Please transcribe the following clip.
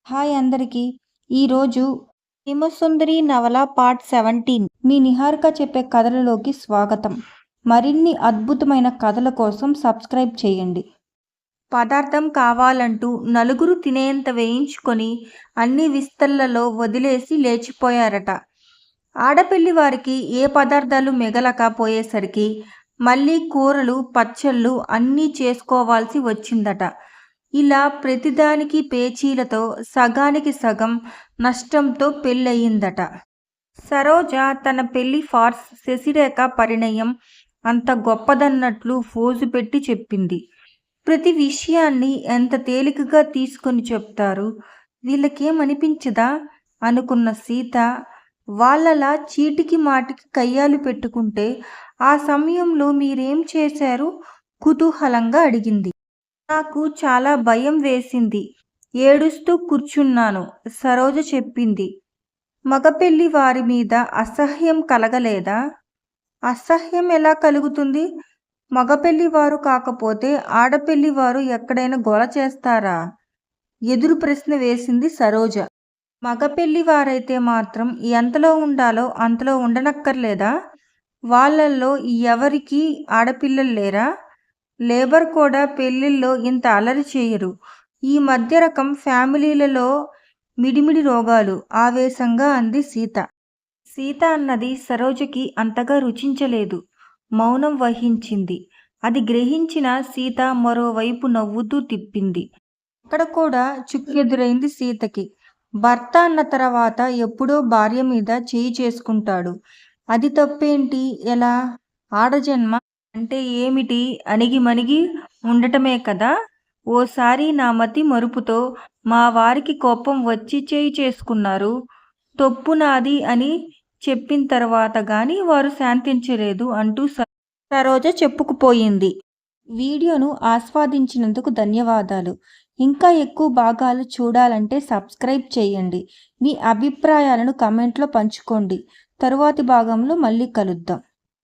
Hi అందరికీ. ఈరోజు 'హిమసుందరి' నవల పార్ట్ 17 మీ నిహారిక చెప్పే కథలలోకి స్వాగతం. మరిన్ని అద్భుతమైన కథల కోసం సబ్స్క్రైబ్ చేయండి. పదార్థం కావాలంటూ నలుగురు తినేంత వేయించుకొని అన్ని విస్తళ్లలో వదిలేసి లేచిపోయారట. ఆడపెళ్లి వారికి ఏ పదార్థాలు మిగలక పోయేసరికి మళ్ళీ కూరలు, పచ్చళ్ళు అన్నీ చేసుకోవాల్సి వచ్చిందట. ఇలా ప్రతిదానికి పేచీలతో సగానికి సగం నష్టంతో పెళ్ళయిందట. సరోజ తన పెళ్లి ఫార్స్ శశిరేఖ పరిణయం అంత గొప్పదన్నట్లు ఫోజు పెట్టి చెప్పింది. ప్రతి విషయాన్ని ఎంత తేలికగా తీసుకొని చెప్తారు, వీళ్ళకేమనిపించదా అనుకున్న సీత వాళ్ళలా చీటికి మాటికి కయ్యాలు పెట్టుకుంటే ఆ సమయంలో మీరేం చేశారు కుతూహలంగా అడిగింది. నాకు చాలా భయం వేసింది. ఏడుస్తూ కూర్చున్నాను సరోజ చెప్పింది. మగపెళ్లి వారి మీద అసహ్యం కలగలేదా? అసహ్యం ఎలా కలుగుతుంది? మగపెళ్లి వారు కాకపోతే ఆడపెళ్లి వారు ఎక్కడైనా గొల చేస్తారా? ఎదురు ప్రశ్న వేసింది సరోజ. మగపెళ్లి వారైతే మాత్రం ఎంతలో ఉండాలో అంతలో ఉండనక్కర్లేదా? వాళ్ళల్లో ఎవరికీ ఆడపిల్లలు లేరా? లేబర్ కూడా పెళ్లిల్లో ఇంత అల్లరి చేయరు. ఈ మధ్య రకం ఫ్యామిలీలలో మిడిమిడి రోగాలు ఆవేశంగా అంది సీత. సీత అన్నది సరోజకి అంతగా రుచించలేదు. మౌనం వహించింది. అది గ్రహించిన సీత మరోవైపు నవ్వుతూ తిప్పింది. అక్కడ కూడా చుక్కెదురైంది సీతకి. భర్త అన్న తర్వాత ఎప్పుడో భార్య మీద చేయి చేసుకుంటాడు. అది తప్పేంటి? ఎలా? ఆడజన్మ అంటే ఏమిటి? అణిగిమణిగి ఉండటమే కదా. ఓసారి నా మతి మరుపుతో మా వారికి కోపం వచ్చి చేయి చేసుకున్నారు. తప్పు నాది అని చెప్పిన తర్వాత గాని వారు శాంతించలేదు అంటూ సరోజ చెప్పుకుపోయింది. వీడియోను ఆస్వాదించినందుకు ధన్యవాదాలు. ఇంకా ఎక్కువ భాగాలు చూడాలంటే సబ్స్క్రైబ్ చేయండి. మీ అభిప్రాయాలను కమెంట్లో పంచుకోండి. తరువాతి భాగంలో మళ్ళీ కలుద్దాం.